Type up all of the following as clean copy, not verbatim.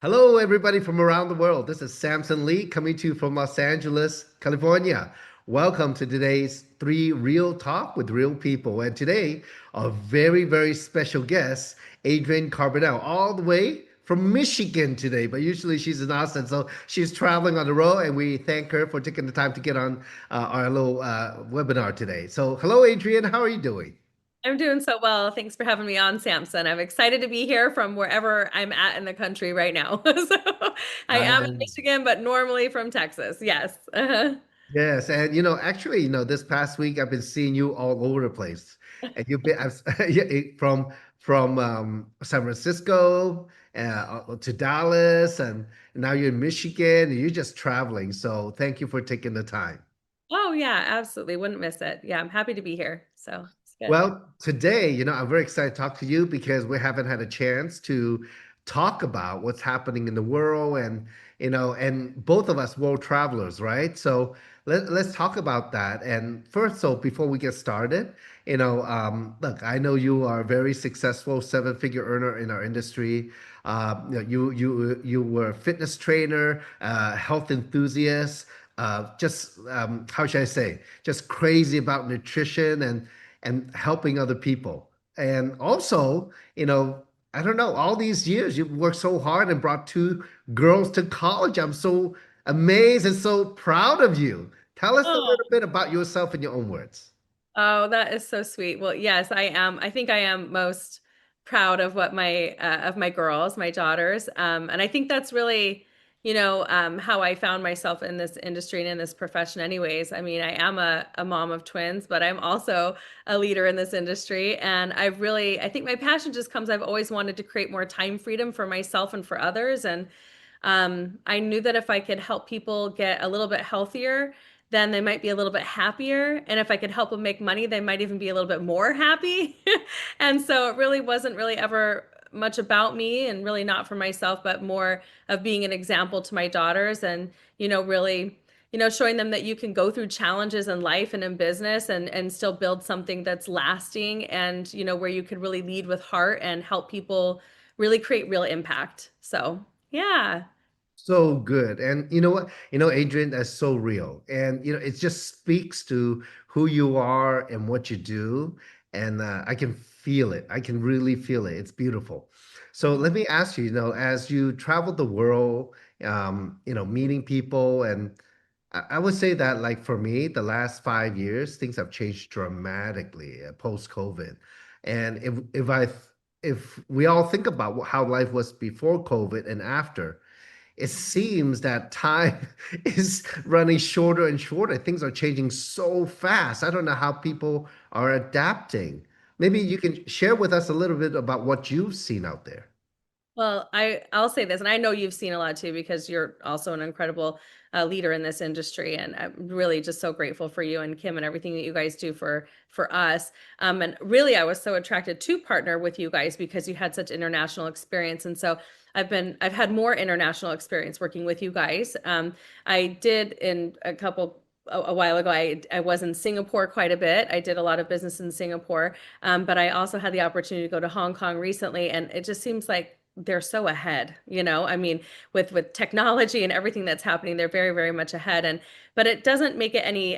Hello, everybody from around the world. This is Samson Li coming to you from Los Angeles, California. Welcome to today's Three Real Talk with Real People. And today, a very, very special guest, Adrianne Carbonell, all the way from Michigan today. But usually she's in Austin, so she's traveling on the road. And we thank her for taking the time to get on our little webinar today. So, hello, Adrianne. How are you doing? I'm doing so well. Thanks for having me on, Samson. I'm excited to be here from wherever I'm at in the country right now. So I am in Nice. Michigan, but normally from Texas. Yes. Yes, and actually, this past week I've been seeing you all over the place, and you've been yeah, from San Francisco to Dallas, and now you're in Michigan, and you're just traveling. So thank you for taking the time. Oh yeah, absolutely. Wouldn't miss it. Yeah, I'm happy to be here. So it's good. Well, today, I'm very excited to talk to you because we haven't had a chance to talk about what's happening in the world and both of us world travelers, right? So let's talk about that. And first, so before we get started, look, I know you are a very successful seven-figure earner in our industry. You were a fitness trainer, health enthusiast, just how should I say, just crazy about nutrition and helping other people. And also, I don't know, all these years you've worked so hard and brought two girls to college. I'm so amazed and so proud of you. Tell us a little Oh, bit about yourself in your own words. oh, that is so sweet. Well, yes, I am. I think I am most proud of what my of my girls, my daughters. And I think that's really, how I found myself in this industry and in this profession anyways. I mean, I am a mom of twins, but I'm also a leader in this industry. And I think my passion just comes, I've always wanted to create more time freedom for myself and for others. And I knew that if I could help people get a little bit healthier, then they might be a little bit happier. And if I could help them make money, they might even be a little bit more happy. And so it really wasn't really ever much about me and really not for myself, but more of being an example to my daughters and, really, showing them that you can go through challenges in life and in business and still build something that's lasting and, where you could really lead with heart and help people really create real impact. So, yeah. So good. And you know what? Adrian, that's so real. And it just speaks to who you are and what you do. And I can feel it. I can really feel it. It's beautiful. So let me ask you, as you travel the world, meeting people, and I would say that, like for me, the last 5 years, things have changed dramatically post-COVID. And if we all think about how life was before COVID and after, it seems that time is running shorter and shorter. Things are changing so fast. I don't know how people are adapting. Maybe you can share with us a little bit about what you've seen out there. Well, I'll say this, and I know you've seen a lot too because you're also an incredible leader in this industry, and I'm really just so grateful for you and Kim and everything that you guys do for us. And really, I was so attracted to partner with you guys because you had such international experience, and so I've had more international experience working with you guys. I did in a while ago, I was in Singapore quite a bit. I did a lot of business in Singapore, but I also had the opportunity to go to Hong Kong recently, and it just seems like they're so ahead, I mean, with technology and everything that's happening, they're very, very much ahead. And but it doesn't make it any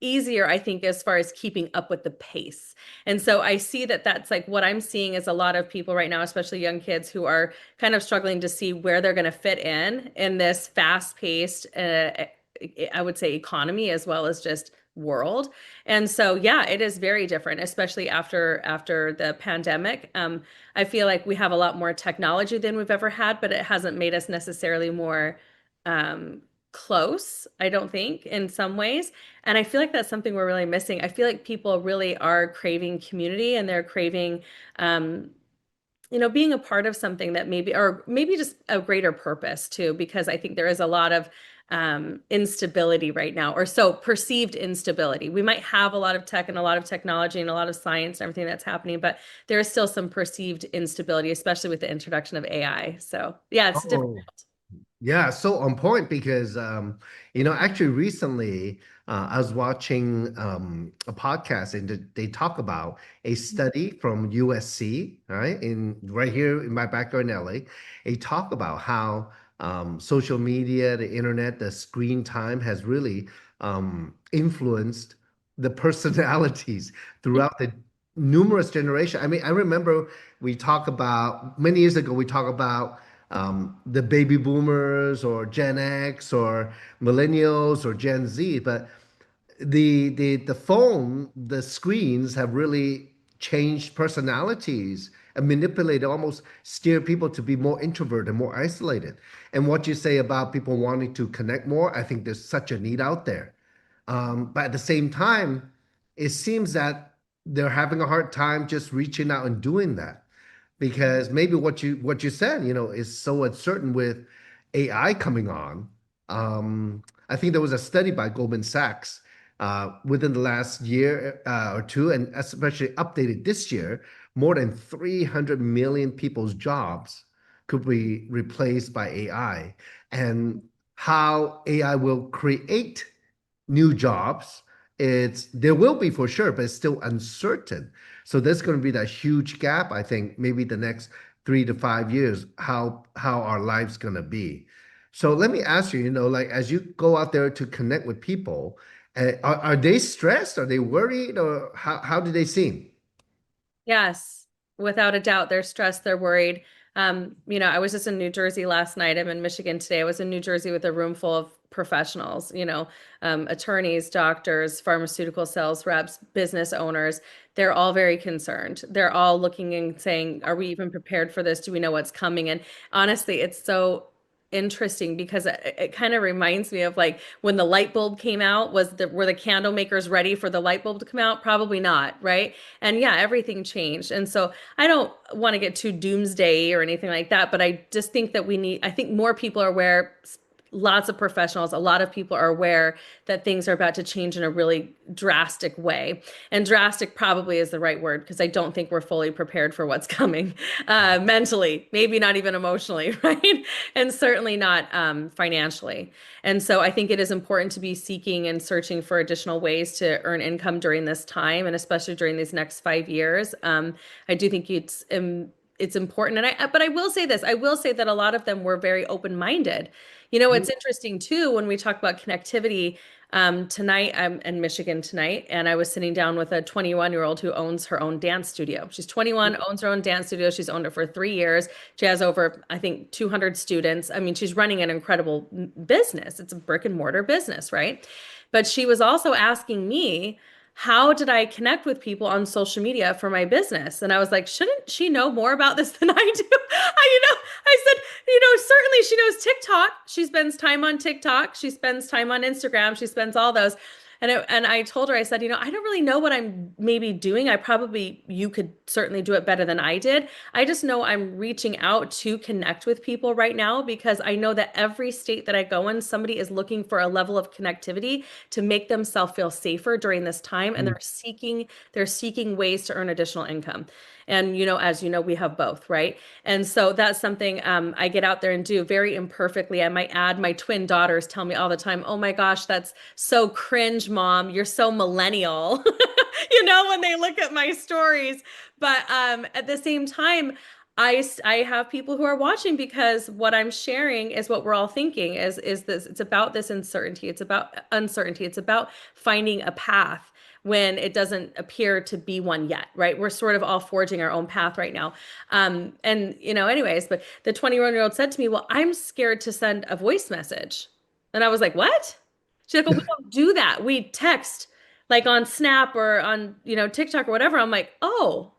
easier, I think, as far as keeping up with the pace. And so I see that that's like what I'm seeing is a lot of people right now, especially young kids who are kind of struggling to see where they're going to fit in this fast-paced, I would say, economy as well as just world. And so yeah, it is very different, especially after the pandemic. I feel like we have a lot more technology than we've ever had, but it hasn't made us necessarily more um close, I don't think, in some ways. And I feel like that's something we're really missing. I feel like people really are craving community and they're craving being a part of something that maybe, or maybe just a greater purpose too, because I think there is a lot of instability right now, or so perceived instability. We might have a lot of tech and a lot of technology and a lot of science and everything that's happening, but there is still some perceived instability, especially with the introduction of AI. So yeah, it's different. Oh, yeah, so on point because actually recently I was watching a podcast and they talk about a study from USC, right, in right here in my backyard in LA. They talk about how social media, the internet, the screen time has really influenced the personalities throughout the numerous generations. I mean, I remember we talk about many years ago, we talk about the baby boomers or Gen X or millennials or Gen Z, but the phone, the screens have really changed personalities and manipulated, almost steer people to be more introverted, more isolated. And what you say about people wanting to connect more, I think there's such a need out there. But at the same time, it seems that they're having a hard time just reaching out and doing that because maybe what you said, is so uncertain with AI coming on. I think there was a study by Goldman Sachs within the last year or two, and especially updated this year, more than 300 million people's jobs could be replaced by AI, and how AI will create new jobs. It's there will be for sure, but it's still uncertain. So there's going to be that huge gap, I think, maybe the next 3 to 5 years, how our life's going to be. So let me ask you, like as you go out there to connect with people, are they stressed? Are they worried? Or how do they seem? Yes, without a doubt, they're stressed, they're worried. I was just in New Jersey last night. I'm in Michigan today. I was in New Jersey with a room full of professionals, attorneys, doctors, pharmaceutical sales reps, business owners. They're all very concerned. They're all looking and saying, are we even prepared for this? Do we know what's coming? And honestly, it's so interesting because it kind of reminds me of like when the light bulb came out, were the candle makers ready for the light bulb to come out? Probably not, right? And yeah, everything changed. And so I don't want to get too doomsday or anything like that, but I just think that I think more people are aware, lots of professionals, a lot of people are aware that things are about to change in a really drastic way. And drastic probably is the right word because I don't think we're fully prepared for what's coming mentally, maybe not even emotionally, right? And certainly not financially. And so I think it is important to be seeking and searching for additional ways to earn income during this time, and especially during these next 5 years. I do think it's important. But I will say this, I will say that a lot of them were very open-minded. It's interesting too, when we talk about connectivity, tonight I'm in Michigan tonight, and I was sitting down with a 21-year-old who owns her own dance studio. She's 21, owns her own dance studio. She's owned it for 3 years. She has over, I think, 200 students. I mean, she's running an incredible business. It's a brick and mortar business, right? But she was also asking me, how did I connect with people on social media for my business? And I was like, shouldn't she know more about this than I do? I said, certainly she knows TikTok. She spends time on TikTok. She spends time on Instagram. She spends all those. And I told her, I said, I don't really know what I'm maybe doing. You could certainly do it better than I did. I just know I'm reaching out to connect with people right now because I know that every state that I go in, somebody is looking for a level of connectivity to make themselves feel safer during this time. And they're seeking ways to earn additional income. And as you know, we have both, right? And so that's something I get out there and do very imperfectly. I might add, my twin daughters tell me all the time, "Oh my gosh, that's so cringe, mom. You're so millennial." When they look at my stories. But at the same time, I have people who are watching because what I'm sharing is what we're all thinking is this. It's about this uncertainty. It's about uncertainty. It's about finding a path when it doesn't appear to be one yet, right? We're sort of all forging our own path right now. Anyways, but the 21-year-old said to me, "Well, I'm scared to send a voice message." And I was like, "What?" She's like, "Well, we don't do that. We text like on Snap or on, TikTok or whatever." I'm like, "Oh."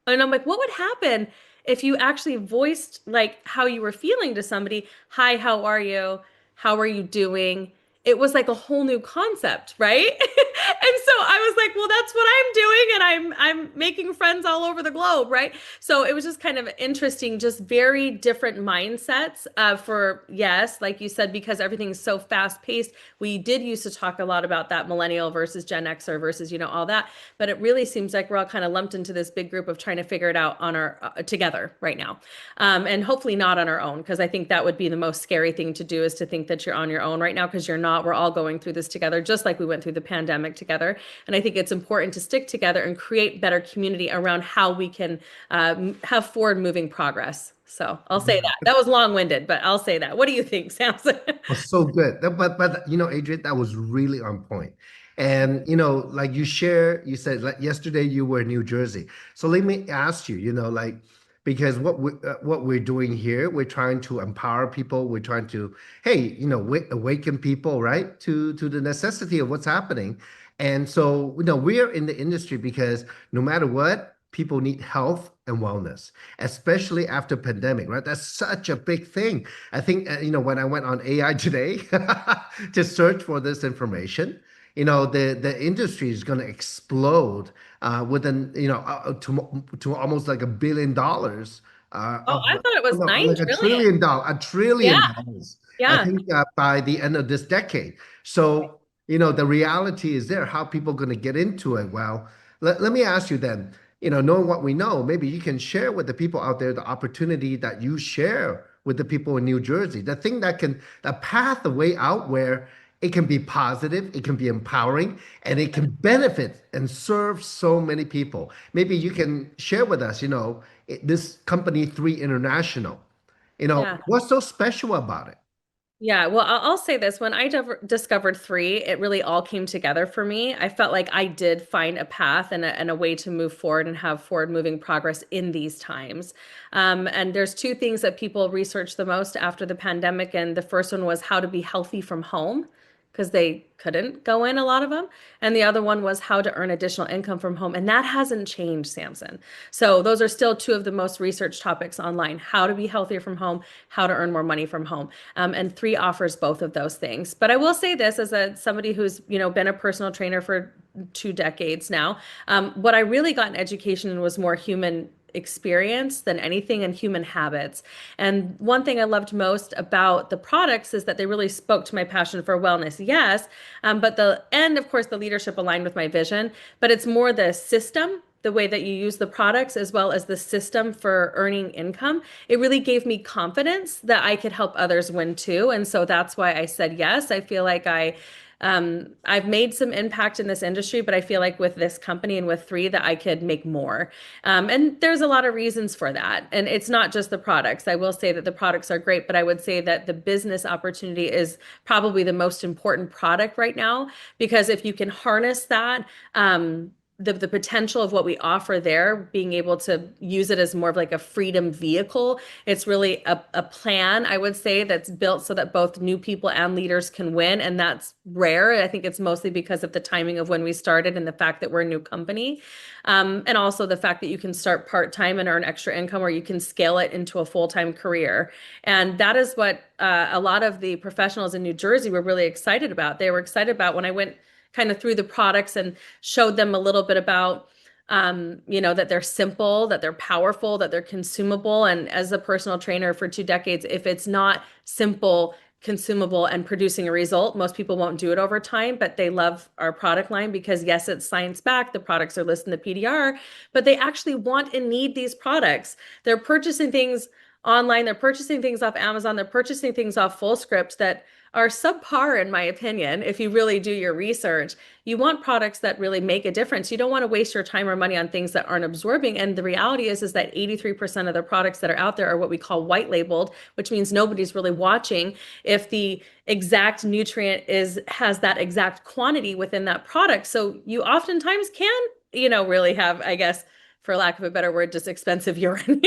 And I'm like, "What would happen if you actually voiced like how you were feeling to somebody? Hi, how are you? How are you doing?" It was like a whole new concept, right? And so I was like, well, that's what I'm doing, and I'm making friends all over the globe, right? So it was just kind of interesting, just very different mindsets for, yes, like you said, because everything's so fast paced. We did used to talk a lot about that millennial versus Gen Xer versus, all that, but it really seems like we're all kind of lumped into this big group of trying to figure it out on our together right now. And hopefully not on our own, because I think that would be the most scary thing to do, is to think that you're on your own right now, because you're not. We're all going through this together, just like we went through the pandemic together. And I think it's important to stick together and create better community around how we can have forward moving progress. So I'll say Yeah. that. That was long winded, but I'll say that. What do you think, Samson? Was so good. But Adrian, that was really on point. And like you said like yesterday you were in New Jersey. So let me ask you, like because what we're doing here, we're trying to empower people. We're trying to, hey, awaken people, right, to the necessity of what's happening. And so, we're in the industry because no matter what, people need health and wellness, especially after pandemic, right? That's such a big thing. I think, when I went on AI today to search for this information, the industry is going to explode within, to almost like $1 billion. Oh, I thought it Oh, was no, nine like a trillion. trillion dollar, a Yeah, trillion dollars. I yeah, think by the end of this decade. So, the reality is there. How people going to get into it? Well, let me ask you then, knowing what we know, maybe you can share with the people out there the opportunity that you share with the people in New Jersey, the thing the path, the way out where it can be positive, it can be empowering, and it can benefit and serve so many people. Maybe you can share with us, this company 3 International, yeah. what's so special about it? Yeah, well, I'll say this. When I discovered three, it really all came together for me. I felt like I did find a path and a way to move forward and have forward moving progress in these times. And there's two things that people researched the most after the pandemic. And the first one was how to be healthy from home, because they couldn't go in, a lot of them. And the other one was how to earn additional income from home. And that hasn't changed, Samson. So those are still two of the most researched topics online: how to be healthier from home, how to earn more money from home. And three offers both of those things. But I will say this, as somebody who's been a personal trainer for 2 decades now, what I really got in education in was more human experience than anything, and human habits. And one thing I loved most about the products is that they really spoke to my passion for wellness. Yes, but of course the leadership aligned with my vision, but it's more the system, the way that you use the products, as well as the system for earning income. It really gave me confidence that I could help others win too. And so that's why I said yes. I feel like I've made some impact in this industry, but I feel like with this company and with three that I could make more. And there's a lot of reasons for that. And it's not just the products. I will say that the products are great, but I would say that the business opportunity is probably the most important product right now, because if you can harness that, the potential of what we offer there, being able to use it as more of like a freedom vehicle. It's really a plan, I would say, that's built so that both new people and leaders can win. And that's rare. I think it's mostly because of the timing of when we started and the fact that we're a new company. And also the fact that you can start part-time and earn extra income, or you can scale it into a full-time career. And that is what a lot of the professionals in New Jersey were really excited about. They were excited about when I went kind of through the products and showed them a little bit about that they're simple, that they're powerful, that they're consumable. And as a personal trainer for 2 decades, if it's not simple, consumable, and producing a result, most people won't do it over time. But they love our product line because, yes, it's science backed, the products are listed in the PDR, but they actually want and need these products. They're purchasing things online, they're purchasing things off Amazon, they're purchasing things off Fullscript that are subpar, in my opinion. If you really do your research, you want products that really make a difference. You don't want to waste your time or money on things that aren't absorbing. And the reality is that 83% of the products that are out there are what we call white labeled, which means nobody's really watching if the exact nutrient has that exact quantity within that product. So you oftentimes can, really have, I guess, for lack of a better word, just expensive urine.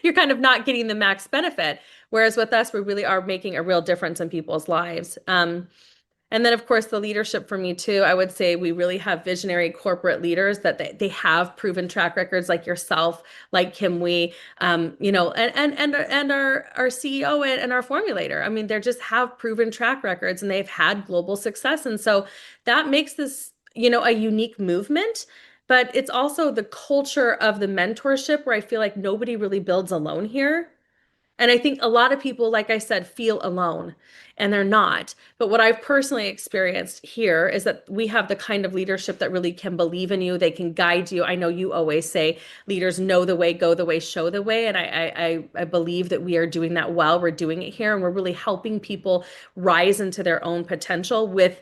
You're kind of not getting the max benefit. Whereas with us, we really are making a real difference in people's lives. And then, of course, the leadership for me too. I would say we really have visionary corporate leaders that they have proven track records, like yourself, like Kim Wee, and our CEO and our formulator. I mean, they just have proven track records and they've had global success, and so that makes this a unique movement, but it's also the culture of the mentorship where I feel like nobody really builds alone here. And I think a lot of people, like I said, feel alone and they're not. But what I've personally experienced here is that we have the kind of leadership that really can believe in you. They can guide you. I know you always say leaders know the way, go the way, show the way. And I believe that we are doing that well. We're doing it here and we're really helping people rise into their own potential with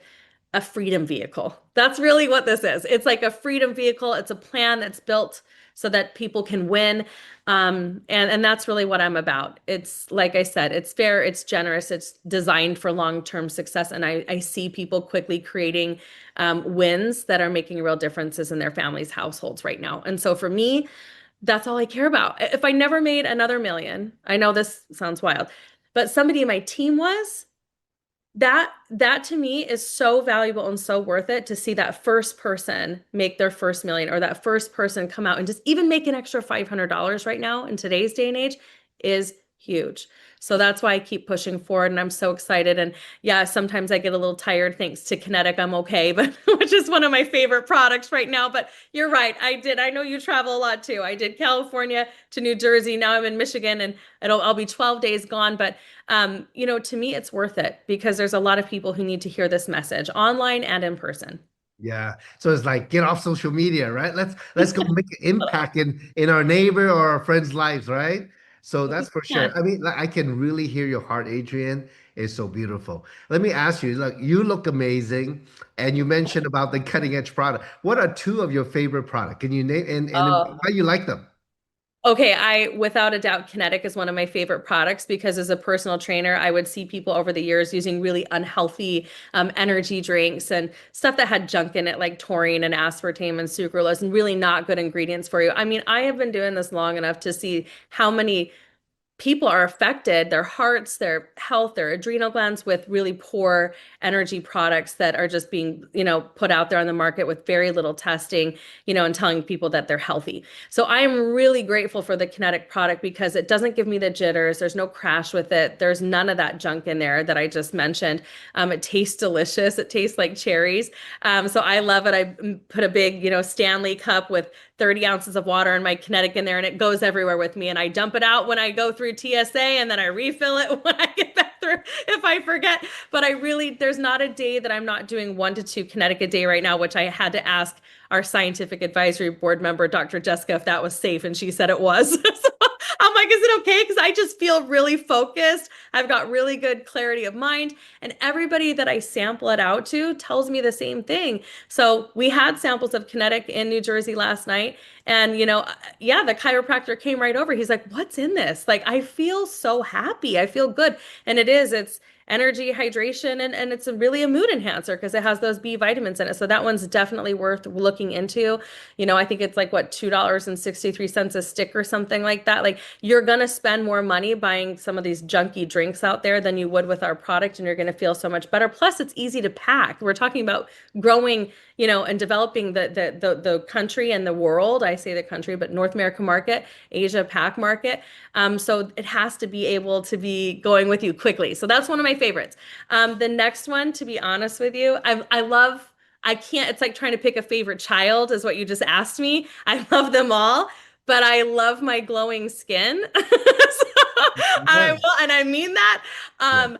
a freedom vehicle. That's really what this is. It's like a freedom vehicle. It's a plan that's built so that people can win. And that's really what I'm about. It's like I said, it's fair, it's generous, it's designed for long-term success. And I see people quickly creating wins that are making real differences in their families' households right now. And so for me, that's all I care about. If I never made another million, I know this sounds wild, but somebody in my team was, that to me is so valuable and so worth it to see that first person make their first million or that first person come out and just even make an extra $500 right now in today's day and age is huge. So that's why I keep pushing forward and I'm so excited. And yeah, sometimes I get a little tired thanks to Kinetic. I'm okay, but which is one of my favorite products right now. But you're right. I know you travel a lot too. I did California to New Jersey. Now I'm in Michigan and I'll be 12 days gone. But to me, it's worth it because there's a lot of people who need to hear this message online and in person. Yeah. So it's like get off social media, right? Let's go make an impact in our neighbor or our friends' lives, right? So that's for Yeah. sure. I mean, like, I can really hear your heart, Adrian. It's so beautiful. Let me ask you, like you look amazing, and you mentioned about the cutting edge product. What are two of your favorite product? Can you name and Oh, why you like them? okay, I without a doubt, Kinetic is one of my favorite products because as a personal trainer, I would see people over the years using really unhealthy energy drinks and stuff that had junk in it, like taurine and aspartame and sucralose, and really not good ingredients for you. I mean, I have been doing this long enough to see how many people are affected, their hearts, their health, their adrenal glands with really poor energy products that are just being, put out there on the market with very little testing, and telling people that they're healthy. So I am really grateful for the Kinetic product because it doesn't give me the jitters. There's no crash with it. There's none of that junk in there that I just mentioned. It tastes delicious. It tastes like cherries. So I love it. I put a big, Stanley cup with 30 ounces of water and my Kinetic in there and it goes everywhere with me. And I dump it out when I go through TSA and then I refill it when I get back through if I forget. But there's not a day that I'm not doing 1 to 2 Kinetic a day right now, which I had to ask our scientific advisory board member, Dr. Jessica, if that was safe. And she said it was. So I'm like, is it okay? Because I just feel really focused. I've got really good clarity of mind. And everybody that I sample it out to tells me the same thing. So we had samples of Kinetic in New Jersey last night. And, yeah, the chiropractor came right over. He's like, what's in this? Like, I feel so happy. I feel good. And it's energy, hydration, and it's really a mood enhancer because it has those B vitamins in it. So that one's definitely worth looking into. I think it's like what, $2.63 a stick or something like that. Like you're gonna spend more money buying some of these junky drinks out there than you would with our product, and you're gonna feel so much better. Plus, it's easy to pack. We're talking about growing, and developing the country and the world. I say the country, but North American market, Asia Pac market. So it has to be able to be going with you quickly. So that's one of my favorites. The next one, to be honest with you, I love. I can't. It's like trying to pick a favorite child, is what you just asked me. I love them all, but I love my glowing skin. So I Yeah. will, and I mean that. Yeah.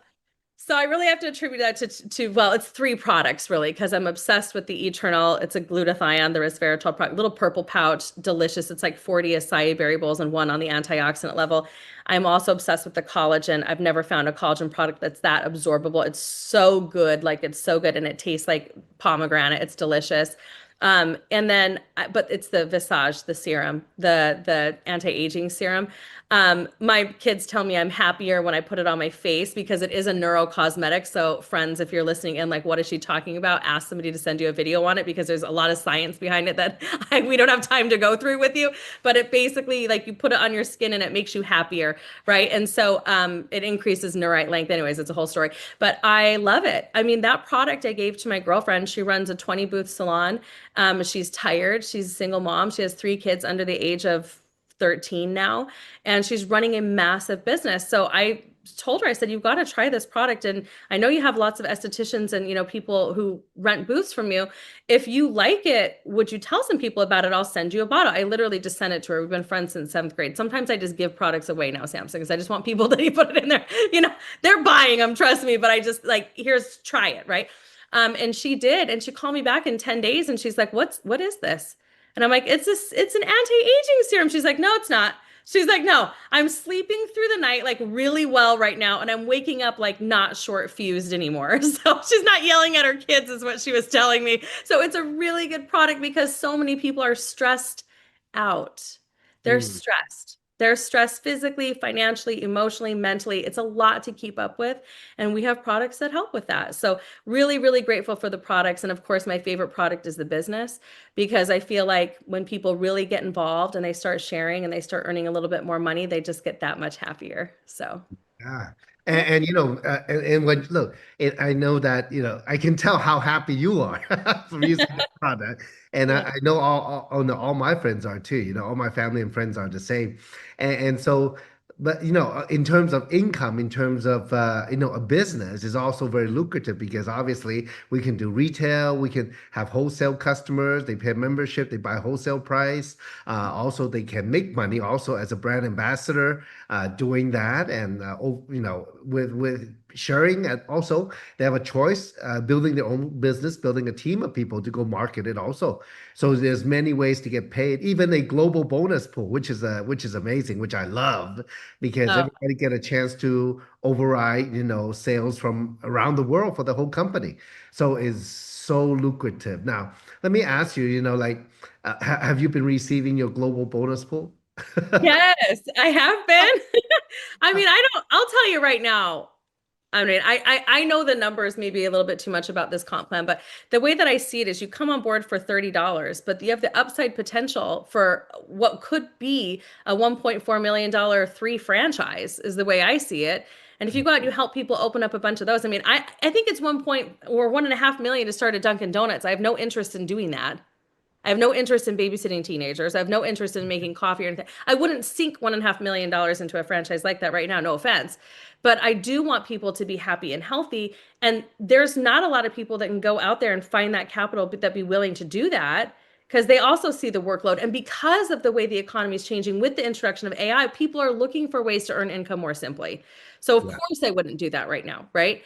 So I really have to attribute that well, it's three products really, because I'm obsessed with the Eternal. It's a glutathione, the resveratrol product, little purple pouch, delicious. It's like 40 acai berry bowls and one on the antioxidant level. I'm also obsessed with the collagen. I've never found a collagen product that's that absorbable. It's so good, like it's so good, and it tastes like pomegranate. It's delicious. And then, but it's the Visage, the serum, the anti-aging serum. My kids tell me I'm happier when I put it on my face because it is a neurocosmetic. So, friends, if you're listening in, like, what is she talking about? Ask somebody to send you a video on it because there's a lot of science behind it that we don't have time to go through with you. But it basically, like, you put it on your skin and it makes you happier, right? And so, it increases neurite length. Anyways, it's a whole story. But I love it. I mean, that product I gave to my girlfriend. She runs a 20 booth salon. She's tired. She's a single mom. She has 3 kids under the age of 13 now, and she's running a massive business. So I told her, I said, you've got to try this product. And I know you have lots of estheticians and, people who rent booths from you. If you like it, would you tell some people about it? I'll send you a bottle. I literally just sent it to her. We've been friends since seventh grade. Sometimes I just give products away now, Samson, because I just want people to put it in there. They're buying them, trust me, but I just like, here's, try it, right? And she did, and she called me back in 10 days and she's like, what is this? And I'm like, it's an anti-aging serum. She's like, no, it's not. She's like, no, I'm sleeping through the night like really well right now, and I'm waking up like not short fused anymore. So she's not yelling at her kids, is what she was telling me. So it's a really good product because so many people are stressed out. They're Mm. stressed. They're stressed physically, financially, emotionally, mentally. It's a lot to keep up with. And we have products that help with that. So, really, really grateful for the products. And of course, my favorite product is the business because I feel like when people really get involved and they start sharing and they start earning a little bit more money, they just get that much happier. So, Yeah. yeah. And when look, I know that, I can tell how happy you are from using the product. And I, Yeah. I know all my friends are too, all my family and friends are the same. And so, but in terms of income, in terms of a business is also very lucrative because obviously we can do retail, we can have wholesale customers, they pay membership, they buy wholesale price. Also, they can make money also as a brand ambassador doing that, and with sharing, and also they have a choice building their own business, building a team of people to go market it also. So there's many ways to get paid, even a global bonus pool, which is amazing, which I love because Oh, everybody get a chance to override sales from around the world for the whole company. So it's so lucrative. Now let me ask you, like have you been receiving your global bonus pool? yes, I have been. I mean, I'll tell you right now. I mean, I know the numbers may be a little bit too much about this comp plan, but the way that I see it is you come on board for $30, but you have the upside potential for what could be a $1.4 million three franchise is the way I see it. And if you go out and you help people open up a bunch of those, I mean, I think it's 1.5 million to start a Dunkin' Donuts. I have no interest in doing that. I have no interest in babysitting teenagers. I have no interest in making coffee or anything. I wouldn't sink $1.5 million into a franchise like that right now, no offense. But I do want people to be happy and healthy. And there's not a lot of people that can go out there and find that capital that be willing to do that because they also see the workload. And because of the way the economy is changing with the introduction of AI, people are looking for ways to earn income more simply. So of Yeah. course I wouldn't do that right now, right?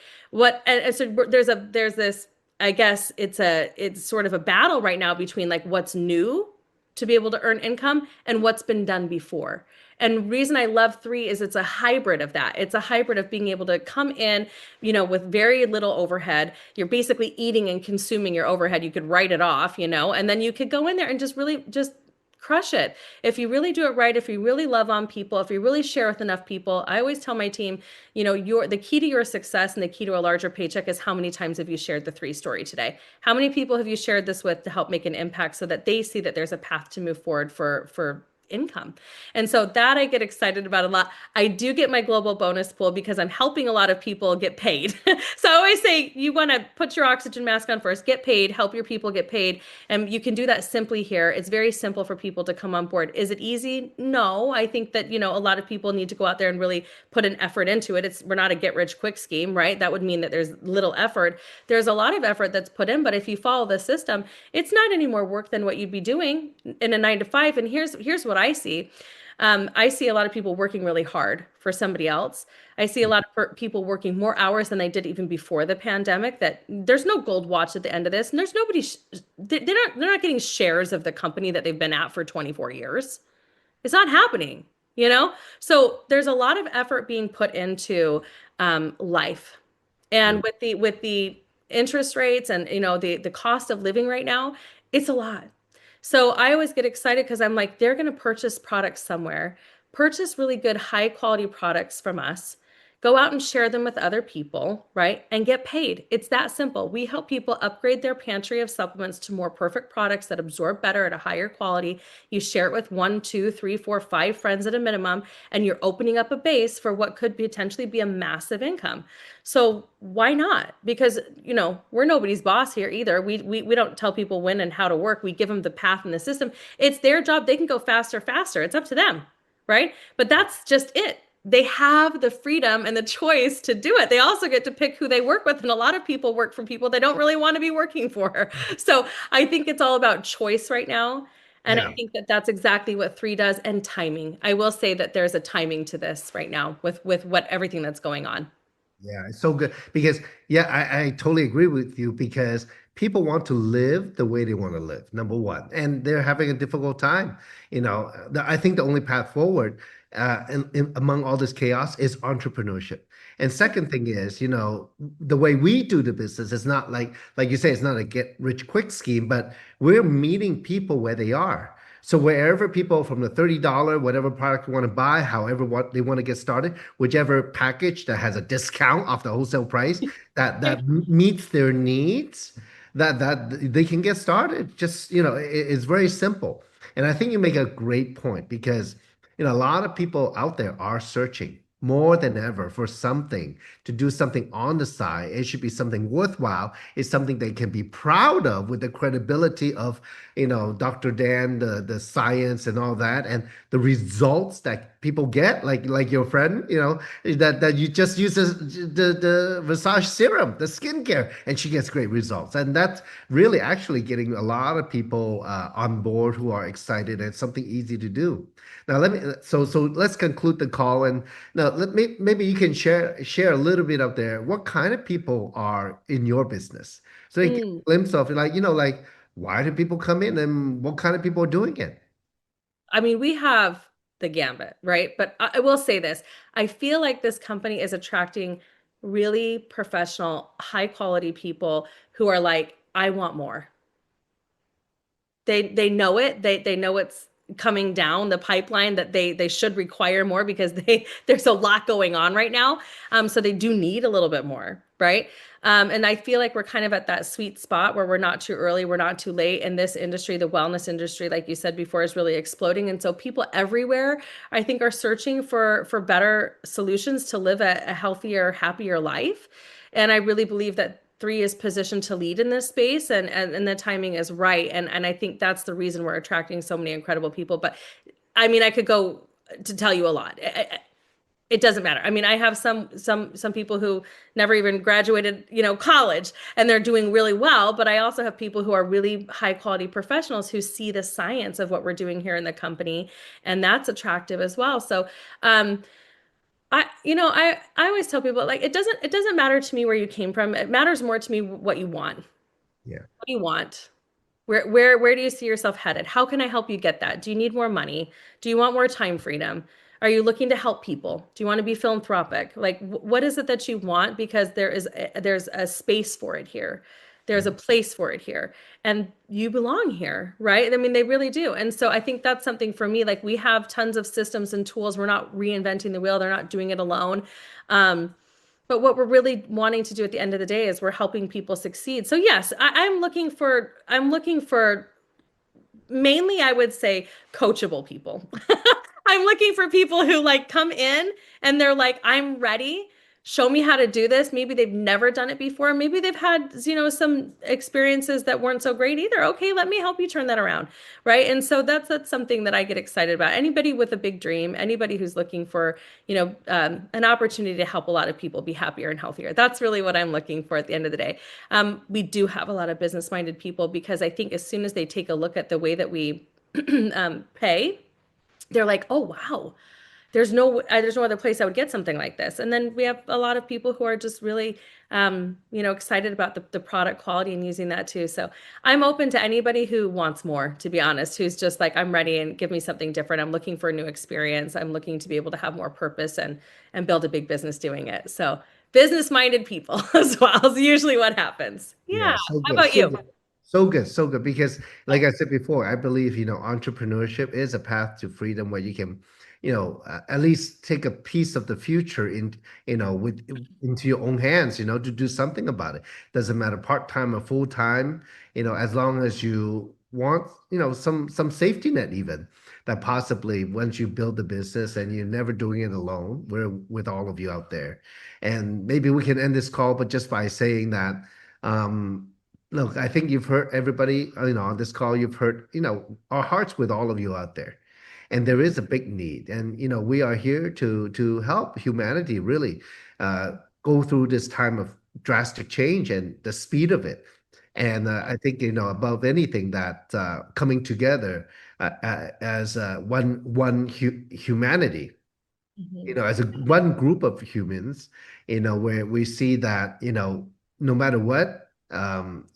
And so there's this, I guess it's sort of a battle right now between like what's new to be able to earn income and what's been done before. And reason I love three is it's a hybrid of that. It's a hybrid of being able to come in, with very little overhead. You're basically eating and consuming your overhead. You could write it off, and then you could go in there and just really just crush it. If you really do it right, if you really love on people, if you really share with enough people, I always tell my team, the key to your success and the key to a larger paycheck is how many times have you shared the three story today? How many people have you shared this with to help make an impact so that they see that there's a path to move forward for income. And so that I get excited about a lot. I do get my global bonus pool because I'm helping a lot of people get paid. So I always say you want to put your oxygen mask on first, get paid, help your people get paid. And you can do that simply here. It's very simple for people to come on board. Is it easy? No. I think that, a lot of people need to go out there and really put an effort into it. We're not a get rich quick scheme, right? That would mean that there's little effort. There's a lot of effort that's put in, but if you follow the system, it's not any more work than what you'd be doing in a 9 to 5. And here's what I see. I see a lot of people working really hard for somebody else. I see a lot of people working more hours than they did even before the pandemic. That there's no gold watch at the end of this, and there's nobody. They're not getting shares of the company that they've been at for 24 years. It's not happening. So there's a lot of effort being put into life, and with the interest rates and the cost of living right now, it's a lot. So I always get excited because I'm like, they're going to purchase products somewhere, purchase really good, high quality products from us, go out and share them with other people, right? And get paid. It's that simple. We help people upgrade their pantry of supplements to more perfect products that absorb better at a higher quality. You share it with 1, 2, 3, 4, 5 friends at a minimum, and you're opening up a base for what could potentially be a massive income. So why not? Because we're nobody's boss here either. We don't tell people when and how to work. We give them the path and the system. It's their job. They can go faster, faster. It's up to them, right? But that's just it. they have the freedom and the choice to do it. They also get to pick who they work with. And a lot of people work for people they don't really want to be working for. So I think it's all about choice right now. And I Yeah. think that that's exactly what three does, and timing. I will say that there's a timing to this right now with what everything that's going on. Yeah, it's so good because yeah, I totally agree with you because people want to live the way they want to live, number one, and they're having a difficult time. I think the only path forward among all this chaos is entrepreneurship. And second thing is, the way we do the business is not like you say, it's not a get rich quick scheme, but we're meeting people where they are. So wherever people from the $30, whatever product you want to buy, however what they want to get started, whichever package that has a discount off the wholesale price that meets their needs, that they can get started. Just, it's very simple. And I think you make a great point because, a lot of people out there are searching more than ever for something to do something on the side. It should be something worthwhile. It's something they can be proud of with the credibility of, Dr. Dan, the science and all that, and the results that people get, like your friend, that you just use the Visage serum, the skincare, and she gets great results. And that's really actually getting a lot of people on board who are excited. And it's something easy to do. Now so let's conclude the call and now maybe you can share a little bit up there. What kind of people are in your business? So you get Mm. a glimpse of like why do people come in and what kind of people are doing it? I mean, we have the gambit, right? But I will say this. I feel like this company is attracting really professional, high quality people who are like, I want more. They know it. They know it's coming down the pipeline, that they should require more because they there's a lot going on right now. So they do need a little bit more, right? And I feel like we're kind of at that sweet spot where we're not too early, we're not too late. In this industry, the wellness industry, like you said before, is really exploding. And so people everywhere, I think, are searching for better solutions to live a healthier, happier life. And I really believe that three is positioned to lead in this space, and the timing is right. And I think that's the reason we're attracting so many incredible people. But I mean, I could go to tell you a lot. It doesn't matter. I mean, I have some people who never even graduated, college, and they're doing really well. But I also have people who are really high quality professionals who see the science of what we're doing here in the company, and that's attractive as well. So, I always tell people, like, it doesn't matter to me where you came from. It matters more to me what you want. Yeah. What do you want? Where do you see yourself headed? How can I help you get that? Do you need more money? Do you want more time freedom? Are you looking to help people? Do you want to be philanthropic? Like, what is it that you want? Because there's a space for it here. There's a place for it here, and you belong here, right? I mean, they really do. And so I think that's something for me. Like, we have tons of systems and tools. We're not reinventing the wheel. They're not doing it alone. But what we're really wanting to do at the end of the day is we're helping people succeed. So yes, I'm looking for mainly, I would say, coachable people. I'm looking for people who like come in and they're like, I'm ready. Show me how to do this. Maybe they've never done it before. Maybe they've had, some experiences that weren't so great either. Okay, let me help you turn that around. Right. And so that's something that I get excited about. Anybody with a big dream, anybody who's looking for, an opportunity to help a lot of people be happier and healthier. That's really what I'm looking for at the end of the day. We do have a lot of business-minded people because I think as soon as they take a look at the way that we pay, they're like, oh, wow, there's no other place I would get something like this. And then we have a lot of people who are just really, excited about the product quality and using that too. So I'm open to anybody who wants more, to be honest, who's just like, I'm ready and give me something different. I'm looking for a new experience. I'm looking to be able to have more purpose and build a big business doing it. So business-minded people as well is usually what happens. Yeah. Yeah, so How good, about so you? good, so good, so good. Because, like I said before, I believe entrepreneurship is a path to freedom where you can, at least take a piece of the future into your own hands. To do something about it. Doesn't matter part time or full time. As long as you want, some safety net even that possibly once you build the business and you're never doing it alone. We're with all of you out there, and maybe we can end this call, but just by saying that. Um, Look, I think you've heard everybody, on this call, you've heard, our hearts with all of you out there. and there is a big need. And we are here to help humanity really go through this time of drastic change and the speed of it. And I think above anything that coming together as one humanity, Mhm. as a one group of humans, where we see that, no matter what,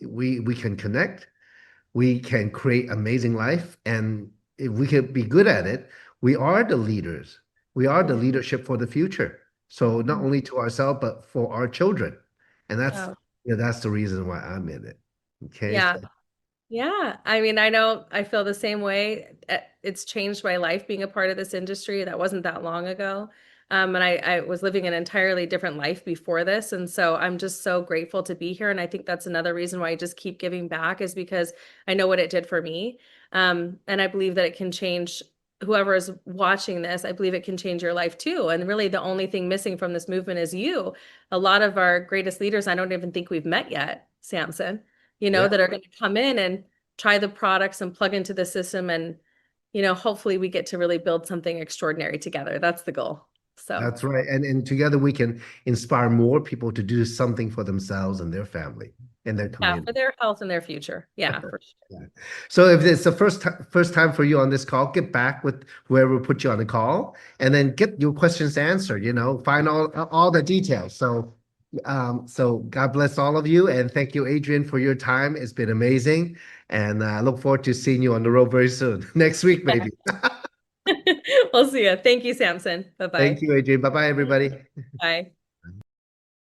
we can connect, we can create amazing life, and if we can be good at it, we are the leaders. We are the Yeah. leadership for the future. So not Mhm. only to ourselves, but for our children. And Oh, that's the reason why I'm in it. Okay. yeah. Yeah, I mean, I know I feel the same way. It's changed my life being a part of this industry. That wasn't that long ago. And I was living an entirely different life before this. And so I'm just so grateful to be here. And I think that's another reason why I just keep giving back is because I know what it did for me. And I believe that it can change whoever is watching this. I believe it can change your life too. And really, the only thing missing from this movement is you. A lot of our greatest leaders, I don't even think we've met yet, Samson, Yeah, that are going to come in and try the products and plug into the system. And, hopefully we get to really build something extraordinary together. That's the goal. So, that's right. And together we can inspire more people to do something for themselves and their family and their yeah, community. for their health and their future. Yeah, for sure. Yeah. So if it's the first time for you on this call, get back with whoever put you on the call, and then get your questions answered. Find all the details. So God bless all of you, and thank you, Adrian, for your time. It's been amazing, and I look forward to seeing you on the road very soon, next week maybe. We'll see you. Thank you, Samson. Thank Bye-bye. you, Adrian. Bye bye, everybody. Bye.